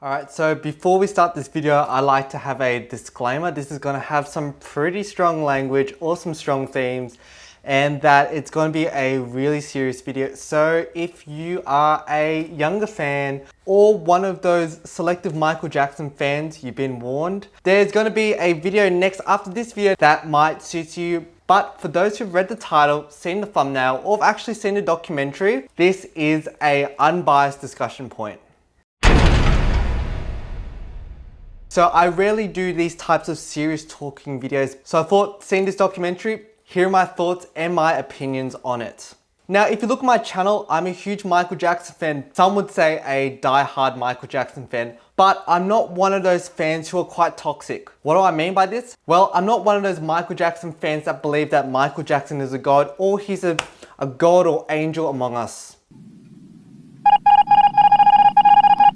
Alright, so before we start this video, I like to have a disclaimer. This is going to have some pretty strong language or some strong themes, and that it's going to be a really serious video. So if you are a younger fan or one of those selective Michael Jackson fans, you've been warned. There's going to be a video next after this video that might suit you. But for those who've read the title, seen the thumbnail, or have actually seen the documentary, this is an unbiased discussion point. So I rarely do these types of serious talking videos, so I thought, seeing this documentary, here are my thoughts and my opinions on it. Now, if you look at my channel, I'm a huge Michael Jackson fan. Some would say a die-hard Michael Jackson fan, but I'm not one of those fans who are quite toxic. What do I mean by this? Well, I'm not one of those Michael Jackson fans that believe that Michael Jackson is a god or he's a god or angel among us.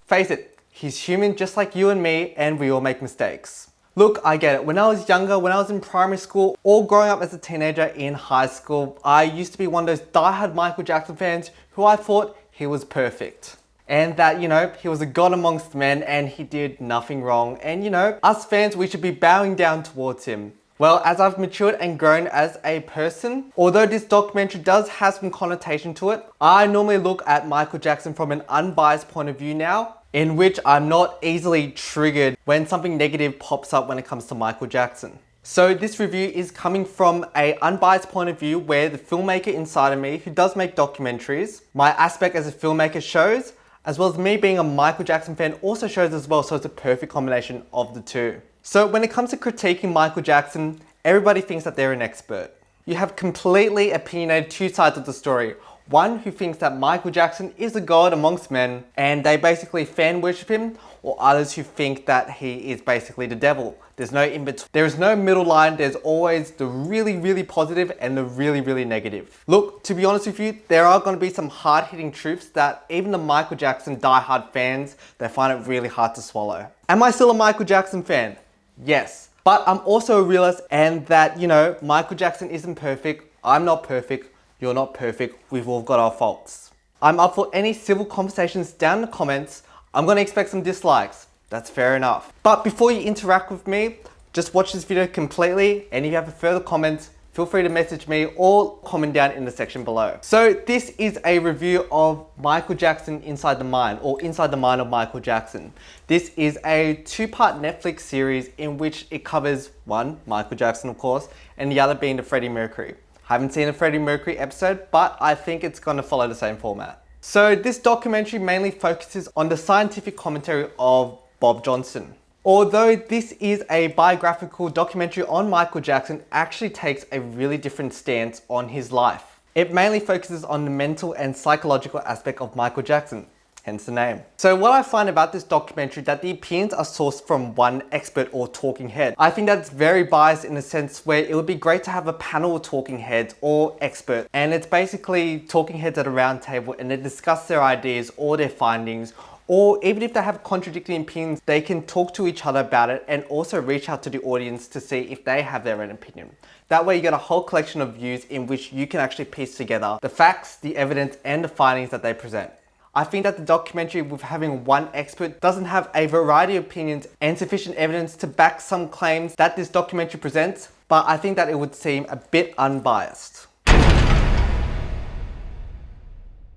Face it. He's human just like you and me, and we all make mistakes. Look, I get it. When I was younger, when I was in primary school, or growing up as a teenager in high school, I used to be one of those diehard Michael Jackson fans who I thought he was perfect. And that, he was a god amongst men and he did nothing wrong. And us fans, we should be bowing down towards him. Well, as I've matured and grown as a person, although this documentary does have some connotation to it, I normally look at Michael Jackson from an unbiased point of view now, in which I'm not easily triggered when something negative pops up when it comes to Michael Jackson. So this review is coming from an unbiased point of view where the filmmaker inside of me, who does make documentaries, my aspect as a filmmaker shows, as well as me being a Michael Jackson fan also shows as well, so it's a perfect combination of the two. So when it comes to critiquing Michael Jackson, everybody thinks that they're an expert. You have completely opinionated two sides of the story. One who thinks that Michael Jackson is a god amongst men and they basically fan worship him, or others who think that he is basically the devil. There's no in between. There is no middle line. There's always the really, really positive and the really, really negative. Look, to be honest with you, there are going to be some hard-hitting truths that even the Michael Jackson diehard fans, they find it really hard to swallow. Am I still a Michael Jackson fan? Yes. But I'm also a realist, and that, Michael Jackson isn't perfect. I'm not perfect. You're not perfect. We've all got our faults. I'm up for any civil conversations down in the comments. I'm going to expect some dislikes. That's fair enough. But before you interact with me, just watch this video completely. And if you have further comments, feel free to message me or comment down in the section below. So this is a review of Michael Jackson Inside the Mind, or Inside the Mind of Michael Jackson. This is a two-part Netflix series in which it covers one, Michael Jackson of course, and the other being the Freddie Mercury. I haven't seen a Freddie Mercury episode, but I think it's going to follow the same format. So this documentary mainly focuses on the scientific commentary of Bob Johnson. Although this is a biographical documentary on Michael Jackson, it actually takes a really different stance on his life. It mainly focuses on the mental and psychological aspect of Michael Jackson, hence the name. So what I find about this documentary, that the opinions are sourced from one expert or talking head. I think that's very biased in a sense where it would be great to have a panel of talking heads or experts. And it's basically talking heads at a round table and they discuss their ideas or their findings, or even if they have contradicting opinions, they can talk to each other about it and also reach out to the audience to see if they have their own opinion. That way you get a whole collection of views in which you can actually piece together the facts, the evidence, and the findings that they present. I think that the documentary, with having one expert, doesn't have a variety of opinions and sufficient evidence to back some claims that this documentary presents, but I think that it would seem a bit unbiased.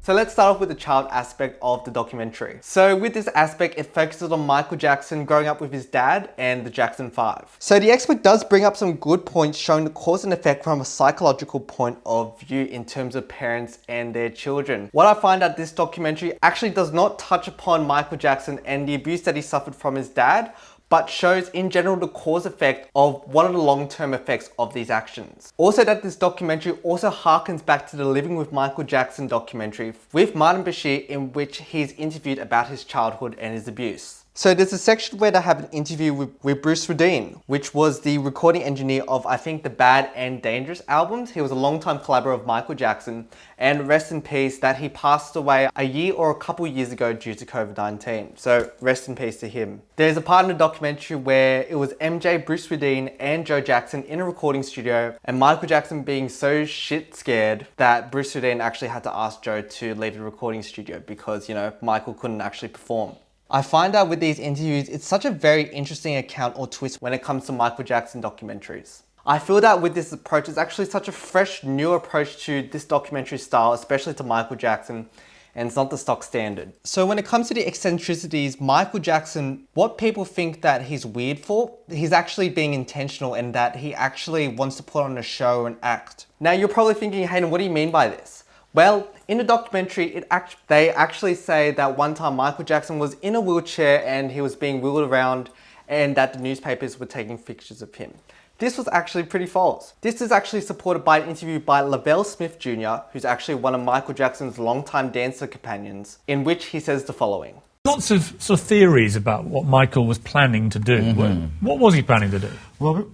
So let's start off with the child aspect of the documentary. So with this aspect, it focuses on Michael Jackson growing up with his dad and the Jackson 5. So the expert does bring up some good points showing the cause and effect from a psychological point of view in terms of parents and their children. What I find that this documentary actually does not touch upon Michael Jackson and the abuse that he suffered from his dad, but shows in general the cause effect of what are the long-term effects of these actions. Also, that this documentary also harkens back to the Living with Michael Jackson documentary with Martin Bashir, in which he's interviewed about his childhood and his abuse. So there's a section where they have an interview with Bruce Swedien, which was the recording engineer of, I think, the Bad and Dangerous albums. He was a longtime collaborator of Michael Jackson, and rest in peace that he passed away a year or a couple years ago due to COVID-19. So rest in peace to him. There's a part in the documentary where it was MJ, Bruce Swedien, and Joe Jackson in a recording studio, and Michael Jackson being so shit scared that Bruce Swedien actually had to ask Joe to leave the recording studio because, Michael couldn't actually perform. I find that with these interviews, it's such a very interesting account or twist when it comes to Michael Jackson documentaries. I feel that with this approach, it's actually such a fresh, new approach to this documentary style, especially to Michael Jackson, and it's not the stock standard. So when it comes to the eccentricities, Michael Jackson, what people think that he's weird for, he's actually being intentional and that he actually wants to put on a show and act. Now you're probably thinking, Hayden, what do you mean by this? Well, in the documentary, they actually say that one time Michael Jackson was in a wheelchair and he was being wheeled around and that the newspapers were taking pictures of him. This was actually pretty false. This is actually supported by an interview by Lavelle Smith Jr., who's actually one of Michael Jackson's longtime dancer companions, in which he says the following. Lots of sort of theories about what Michael was planning to do. What was he planning to do? Well,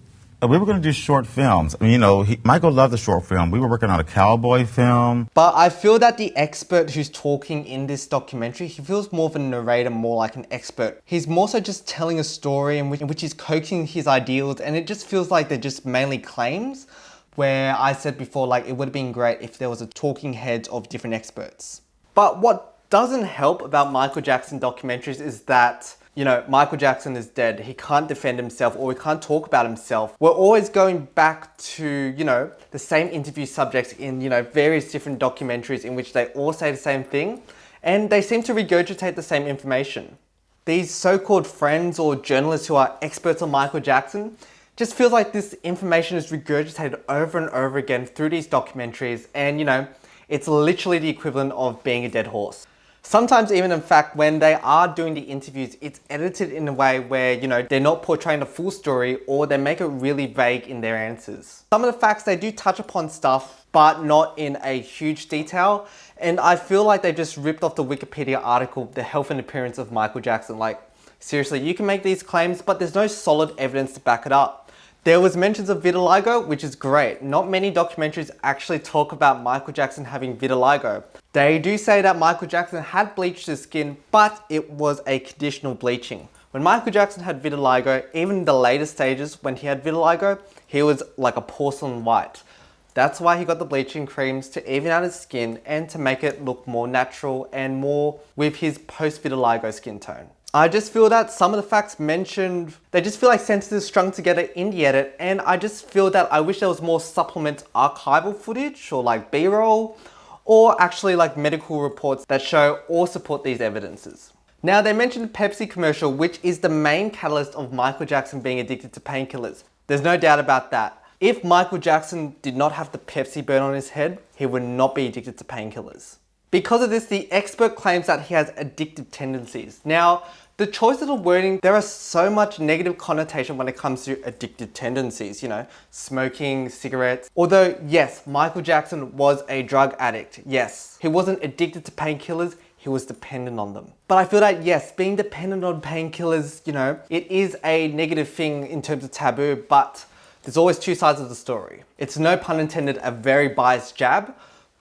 we were going to do short films. I mean, you know, Michael loved the short film. We were working on a cowboy film. But I feel that the expert who's talking in this documentary, he feels more of a narrator, more like an expert. He's more so just telling a story in which he's coaxing his ideals, and it just feels like they're just mainly claims, where I said before, like, it would have been great if there was a talking head of different experts. But what doesn't help about Michael Jackson documentaries is that, you know, Michael Jackson is dead. He can't defend himself or he can't talk about himself. We're always going back to, you know, the same interview subjects in, you know, various different documentaries in which they all say the same thing and they seem to regurgitate the same information. These so-called friends or journalists who are experts on Michael Jackson just feels like this information is regurgitated over and over again through these documentaries and, you know, it's literally the equivalent of being a dead horse. Sometimes even in fact, when they are doing the interviews, it's edited in a way where, you know, they're not portraying the full story or they make it really vague in their answers. Some of the facts, they do touch upon stuff, but not in a huge detail. And I feel like they just ripped off the Wikipedia article, The Health and Appearance of Michael Jackson. Like, seriously, you can make these claims, but there's no solid evidence to back it up. There was mentions of vitiligo, which is great. Not many documentaries actually talk about Michael Jackson having vitiligo. They do say that Michael Jackson had bleached his skin, but it was a conditional bleaching. When Michael Jackson had vitiligo, even in the later stages when he had vitiligo, he was like a porcelain white. That's why he got the bleaching creams to even out his skin and to make it look more natural and more with his post-vitiligo skin tone. I just feel that some of the facts mentioned, they just feel like sentences strung together in the edit, and I just feel that I wish there was more supplement archival footage or like B-roll or actually like medical reports that show or support these evidences. Now they mentioned the Pepsi commercial, which is the main catalyst of Michael Jackson being addicted to painkillers. There's no doubt about that. If Michael Jackson did not have the Pepsi burn on his head, he would not be addicted to painkillers. Because of this, the expert claims that he has addictive tendencies. Now, the choice of the wording, there is so much negative connotation when it comes to addictive tendencies, you know, smoking, cigarettes. Although, yes, Michael Jackson was a drug addict. Yes, he wasn't addicted to painkillers, he was dependent on them. But I feel that, yes, being dependent on painkillers, you know, it is a negative thing in terms of taboo, but there's always two sides of the story. It's, no pun intended, a very biased jab.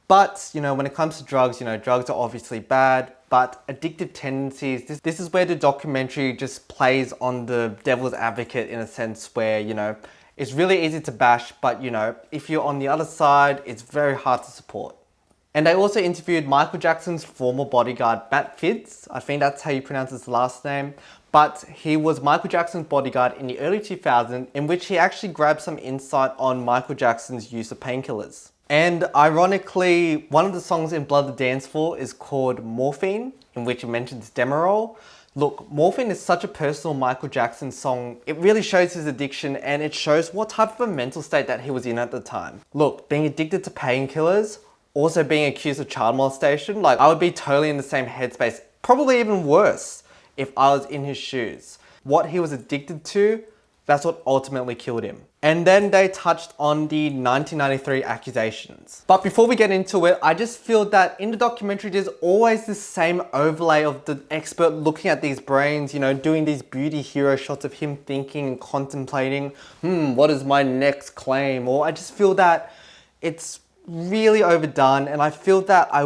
But, you know, when it comes to drugs, you know, drugs are obviously bad, but addictive tendencies, this is where the documentary just plays on the devil's advocate in a sense where, you know, it's really easy to bash, but, you know, if you're on the other side, it's very hard to support. And they also interviewed Michael Jackson's former bodyguard, Matt Fitz. I think that's how you pronounce his last name. But he was Michael Jackson's bodyguard in the early 2000s, in which he actually grabbed some insight on Michael Jackson's use of painkillers. And ironically, one of the songs in Blood the Dance Floor is called Morphine, in which it mentions Demerol. Look, Morphine is such a personal Michael Jackson song. It really shows his addiction and it shows what type of a mental state that he was in at the time. Look, being addicted to painkillers, also being accused of child molestation, like I would be totally in the same headspace, probably even worse if I was in his shoes. What he was addicted to, that's what ultimately killed him. And then they touched on the 1993 accusations. But before we get into it, I just feel that in the documentary, there's always this same overlay of the expert looking at these brains, you know, doing these beauty hero shots of him thinking and contemplating, what is my next claim? Or I just feel that it's really overdone. And I feel that I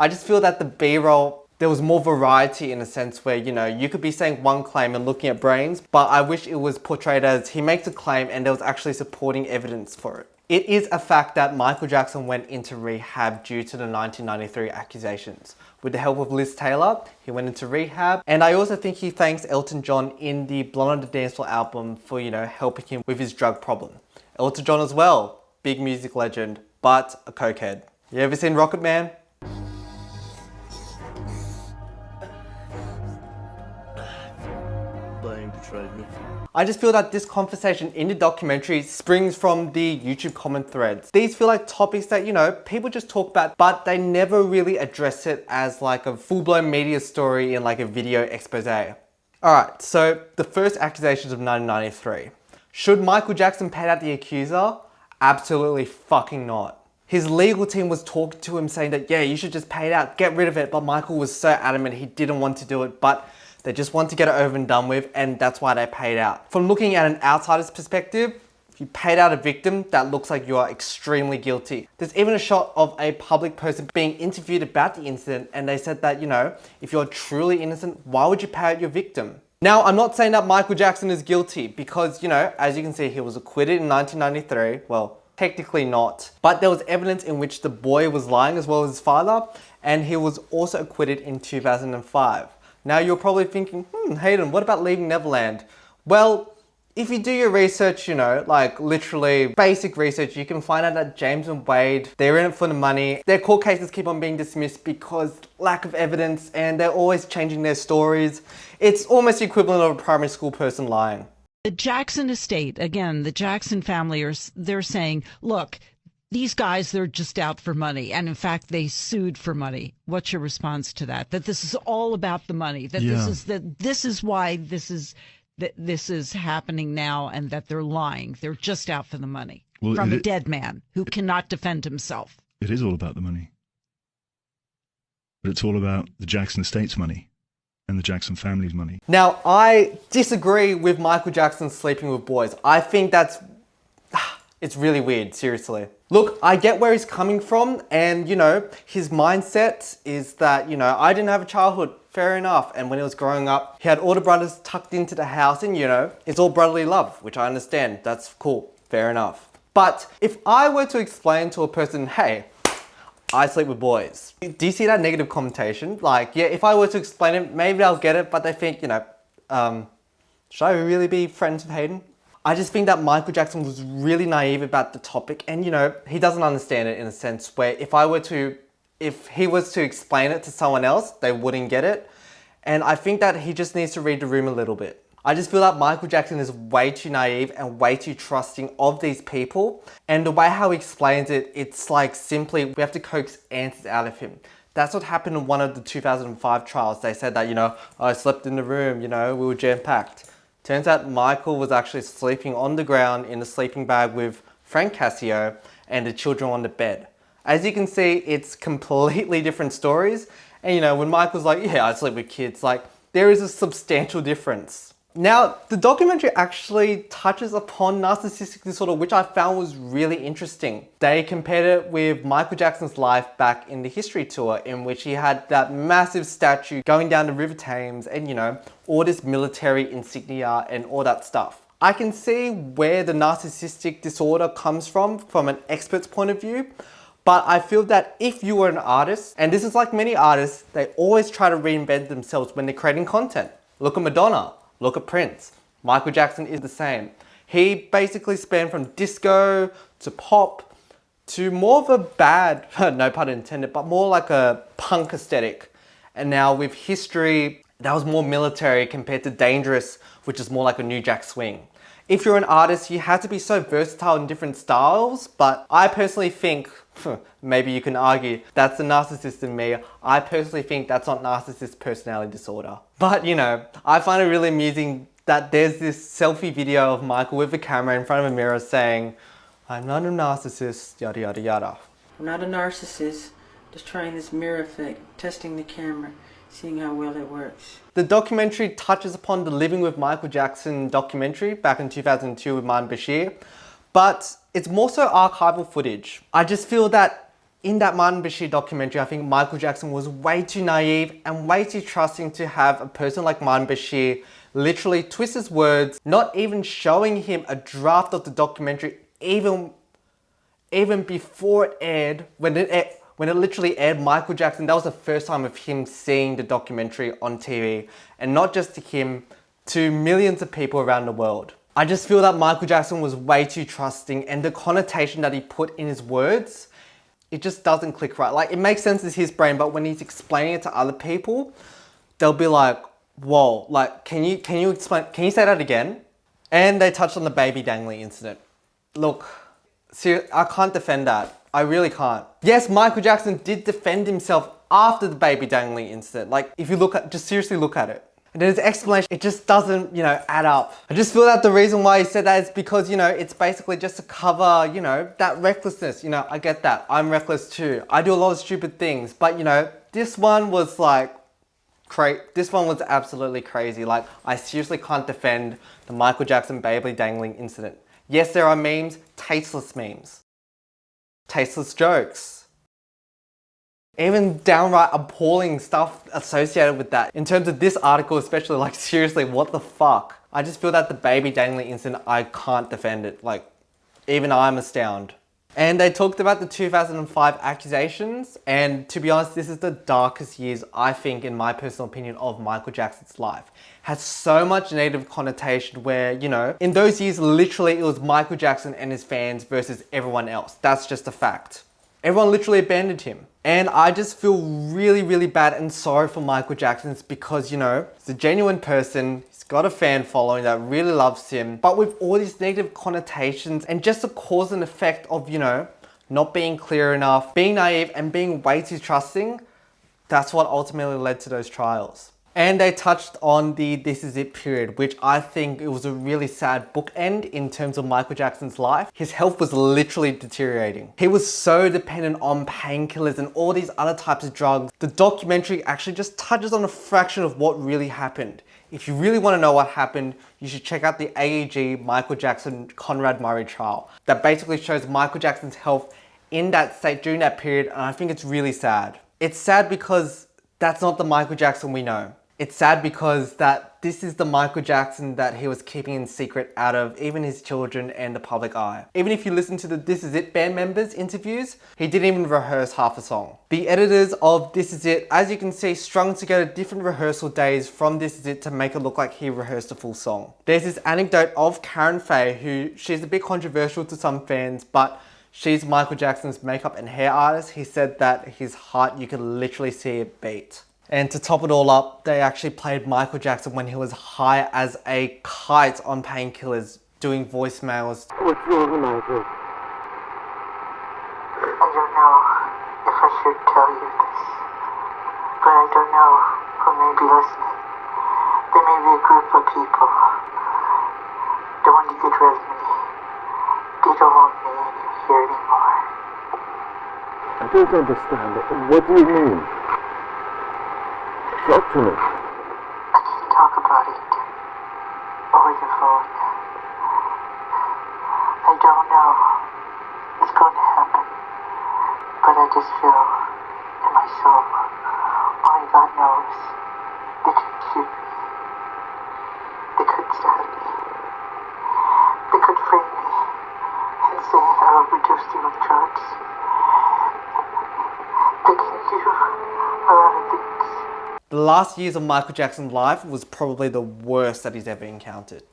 just feel that the B-roll, there was more variety in a sense where, you know, you could be saying one claim and looking at brains, but I wish it was portrayed as he makes a claim and there was actually supporting evidence for it. It is a fact that Michael Jackson went into rehab due to the 1993 accusations. With the help of Liz Taylor, he went into rehab. And I also think he thanks Elton John in the Blonde on the Dance Floor album for, helping him with his drug problem. Elton John as well, big music legend, but a cokehead. You ever seen Rocket Man? I just feel that this conversation in the documentary springs from the YouTube comment threads. These feel like topics that, people just talk about, but they never really address it as like a full-blown media story in like a video expose. Alright, so the first accusations of 1993. Should Michael Jackson pay out the accuser? Absolutely fucking not. His legal team was talking to him saying that, yeah, you should just pay it out, get rid of it, but Michael was so adamant he didn't want to do it, but they just want to get it over and done with, and that's why they paid out. From looking at an outsider's perspective, if you paid out a victim, that looks like you are extremely guilty. There's even a shot of a public person being interviewed about the incident, and they said that, if you're truly innocent, why would you pay out your victim? Now, I'm not saying that Michael Jackson is guilty because, as you can see, he was acquitted in 1993. Well, technically not. But there was evidence in which the boy was lying as well as his father, and he was also acquitted in 2005. Now you're probably thinking, Hayden, what about Leaving Neverland? Well, if you do your research, like literally basic research, you can find out that James and Wade, they're in it for the money. Their court cases keep on being dismissed because lack of evidence, and they're always changing their stories. It's almost the equivalent of a primary school person lying. The Jackson estate, again, the Jackson family, they're saying, look, these guys, they're just out for money. And in fact, they sued for money. What's your response to that? That this is all about the money, that this is why this is happening now, and that they're lying. They're just out for the money from a dead man who cannot defend himself. It is all about the money. But it's all about the Jackson estate's money and the Jackson family's money. Now, I disagree with Michael Jackson sleeping with boys. I think that's... It's really weird, seriously. Look, I get where he's coming from, and his mindset is that, I didn't have a childhood, fair enough. And when he was growing up, he had older brothers tucked into the house, and it's all brotherly love, which I understand. That's cool, fair enough. But if I were to explain to a person, hey, I sleep with boys, do you see that negative connotation? Like, yeah, if I were to explain it, maybe I'll get it, but they think, should I really be friends with Hayden? I just think that Michael Jackson was really naive about the topic, and he doesn't understand it in a sense where if he was to explain it to someone else, they wouldn't get it. And I think that he just needs to read the room a little bit. I just feel that Michael Jackson is way too naive and way too trusting of these people. And the way how he explains it, it's like simply, we have to coax answers out of him. That's what happened in one of the 2005 trials. They said that, I slept in the room, we were jam-packed. Turns out Michael was actually sleeping on the ground in a sleeping bag with Frank Cassio and the children on the bed. As you can see, it's completely different stories. And when Michael's like, yeah, I sleep with kids, like there is a substantial difference. Now, the documentary actually touches upon narcissistic disorder, which I found was really interesting. They compared it with Michael Jackson's life back in the History Tour, in which he had that massive statue going down the River Thames and, all this military insignia and all that stuff. I can see where the narcissistic disorder comes from an expert's point of view, but I feel that if you were an artist, and this is like many artists, they always try to reinvent themselves when they're creating content. Look at Madonna. Look at Prince. Michael Jackson is the same. He basically spanned from disco to pop to more of a bad, no pun intended, but more like a punk aesthetic. And now with History, that was more military compared to Dangerous, which is more like a New Jack Swing. If you're an artist, you have to be so versatile in different styles, but I personally think, maybe you can argue, that's the narcissist in me. I personally think that's not narcissist personality disorder. But I find it really amusing that there's this selfie video of Michael with a camera in front of a mirror saying, I'm not a narcissist, yada yada yada. I'm not a narcissist, just trying this mirror effect, testing the camera, seeing how well it works. The documentary touches upon the Living with Michael Jackson documentary back in 2002 with Martin Bashir, but it's more so archival footage. I just feel that in that Martin Bashir documentary, I think Michael Jackson was way too naive and way too trusting to have a person like Martin Bashir literally twist his words, not even showing him a draft of the documentary, even even before it aired, when it literally aired, Michael Jackson, that was the first time of him seeing the documentary on TV. And not just to him, to millions of people around the world. I just feel that Michael Jackson was way too trusting, and the connotation that he put in his words, it just doesn't click right. Like, it makes sense in his brain, but when he's explaining it to other people, they'll be like, whoa, like, can you say that again? And they touched on the baby dangling incident. Look, seriously, I can't defend that. I really can't. Yes, Michael Jackson did defend himself after the baby dangling incident. Like, if you just seriously look at it. And his explanation, it just doesn't, add up. I just feel that the reason why he said that is because, it's basically just to cover, that recklessness. I get that. I'm reckless too. I do a lot of stupid things. But, this one was like, this one was absolutely crazy. Like, I seriously can't defend the Michael Jackson baby dangling incident. Yes, there are memes, tasteless memes. Tasteless jokes. Even downright appalling stuff associated with that. In terms of this article especially, like, seriously, what the fuck? I just feel that the baby dangling incident, I can't defend it. Like, even I'm astounded. And they talked about the 2005 accusations, and to be honest, this is the darkest years, I think, in my personal opinion, of Michael Jackson's life. Has so much negative connotation where, in those years, literally it was Michael Jackson and his fans versus everyone else. That's just a fact. Everyone literally abandoned him. And I just feel really, really bad and sorry for Michael Jackson because, he's a genuine person. He's got a fan following that really loves him. But with all these negative connotations and just the cause and effect of, not being clear enough, being naive and being way too trusting, that's what ultimately led to those trials. And they touched on the This Is It period, which I think it was a really sad bookend in terms of Michael Jackson's life. His health was literally deteriorating. He was so dependent on painkillers and all these other types of drugs. The documentary actually just touches on a fraction of what really happened. If you really want to know what happened, you should check out the AEG Michael Jackson Conrad Murray trial. That basically shows Michael Jackson's health in that state during that period, and I think it's really sad. It's sad because that's not the Michael Jackson we know. It's sad because this is the Michael Jackson that he was keeping in secret out of even his children and the public eye. Even if you listen to the This Is It band members' interviews, he didn't even rehearse half a song. The editors of This Is It, as you can see, strung together different rehearsal days from This Is It to make it look like he rehearsed a full song. There's this anecdote of Karen Faye, who she's a bit controversial to some fans, but she's Michael Jackson's makeup and hair artist. He said that his heart, you could literally see it beat. And to top it all up, they actually played Michael Jackson when he was high as a kite on painkillers, doing voicemails. What's wrong, Michael? I don't know if I should tell you this, but I don't know who may be listening. There may be a group of people that want to get rid of me. They don't want me here anymore. I don't understand. What do you mean? Talk to me. I can't talk about it over the phone. I don't know what's going to happen, but I just feel in my soul, only God knows, they could shoot me. They could stab me. They could frame me and say I overdosed you with drugs. They can do a lot of things. The last years of Michael Jackson's life was probably the worst that he's ever encountered.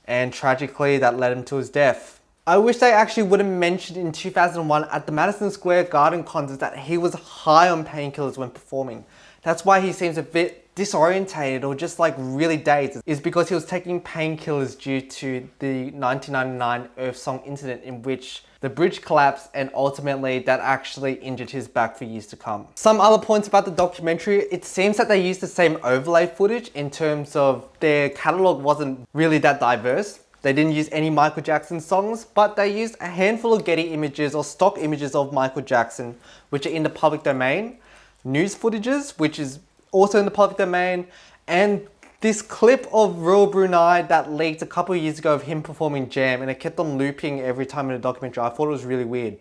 And tragically, that led him to his death. I wish they actually would have mentioned in 2001 at the Madison Square Garden concert that he was high on painkillers when performing. That's why he seems a bit disorientated or just like really dazed, is because he was taking painkillers due to the 1999 Earth Song incident in which the bridge collapsed and ultimately that actually injured his back for years to come. Some other points about the documentary, it seems that they used the same overlay footage in terms of their catalogue wasn't really that diverse. They didn't use any Michael Jackson songs, but they used a handful of Getty images or stock images of Michael Jackson, which are in the public domain, news footages, which is also in the public domain, and this clip of Royal Brunei that leaked a couple of years ago of him performing Jam, and it kept on looping every time in the documentary. I thought it was really weird.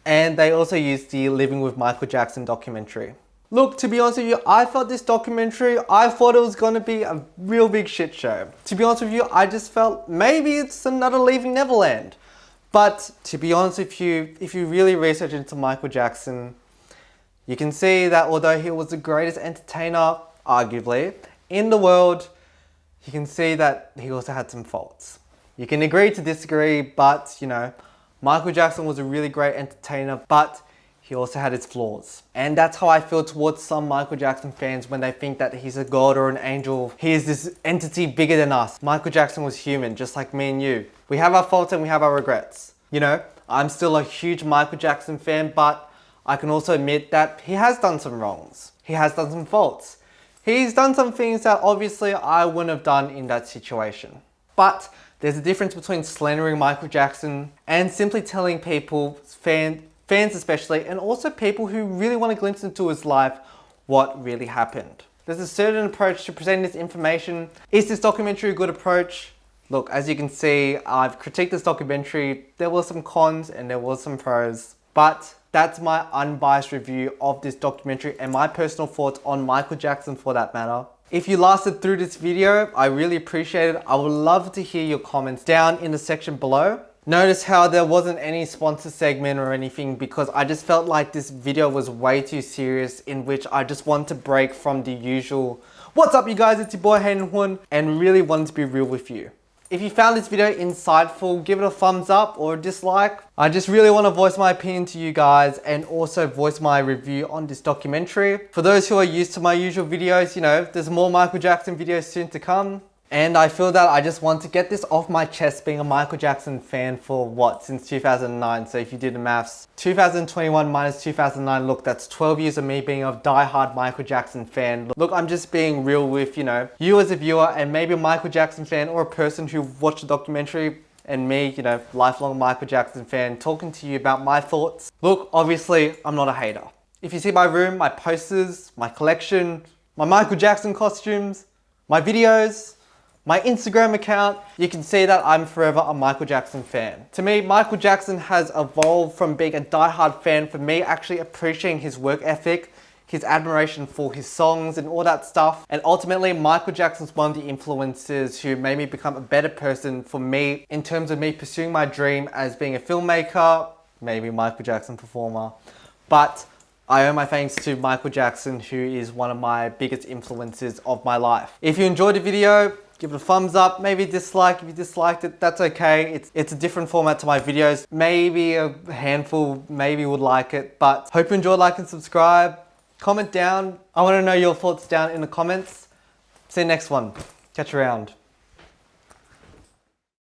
And they also used the Living with Michael Jackson documentary. Look, to be honest with you, I thought this documentary, I thought it was going to be a real big shit show. To be honest with you, I just felt maybe it's another Leaving Neverland. But to be honest with you, if you really research into Michael Jackson, you can see that although he was the greatest entertainer, arguably, in the world, you can see that he also had some faults. You can agree to disagree, but you know, Michael Jackson was a really great entertainer, but he also had his flaws. And that's how I feel towards some Michael Jackson fans when they think that he's a god or an angel. He is this entity bigger than us. Michael Jackson was human, just like me and you. We have our faults and we have our regrets. You know, I'm still a huge Michael Jackson fan, but I can also admit that he has done some wrongs. He has done some faults. He's done some things that obviously I wouldn't have done in that situation. But there's a difference between slandering Michael Jackson and simply telling people, fans especially, and also people who really want to glimpse into his life, what really happened. There's a certain approach to presenting this information. Is this documentary a good approach? Look, as you can see, I've critiqued this documentary. There were some cons and there was some pros, but that's my unbiased review of this documentary and my personal thoughts on Michael Jackson for that matter. If you lasted through this video, I really appreciate it. I would love to hear your comments down in the section below. Notice how there wasn't any sponsor segment or anything because I just felt like this video was way too serious, in which I just want to break from the usual, what's up you guys, it's your boy Hayden Huynh, and really wanted to be real with you. If you found this video insightful, give it a thumbs up or a dislike. I just really want to voice my opinion to you guys and also voice my review on this documentary. For those who are used to my usual videos, you know, there's more Michael Jackson videos soon to come. And I feel that I just want to get this off my chest, being a Michael Jackson fan for what, since 2009. So if you did the maths, 2021 minus 2009, look, that's 12 years of me being a die-hard Michael Jackson fan. Look, I'm just being real with, you know, you as a viewer and maybe a Michael Jackson fan or a person who watched the documentary, and me, you know, lifelong Michael Jackson fan, talking to you about my thoughts. Look, obviously, I'm not a hater. If you see my room, my posters, my collection, my Michael Jackson costumes, my videos, my Instagram account, you can see that I'm forever a Michael Jackson fan. To me, Michael Jackson has evolved from being a die-hard fan for me actually appreciating his work ethic, his admiration for his songs and all that stuff. And ultimately, Michael Jackson's one of the influences who made me become a better person for me in terms of me pursuing my dream as being a filmmaker, maybe Michael Jackson performer. But I owe my thanks to Michael Jackson, who is one of my biggest influences of my life. If you enjoyed the video, give it a thumbs up, maybe dislike. If you disliked it, that's okay. It's a different format to my videos. Maybe a handful maybe would like it, but hope you enjoyed, like and subscribe. Comment down. I want to know your thoughts down in the comments. See you next one. Catch you around.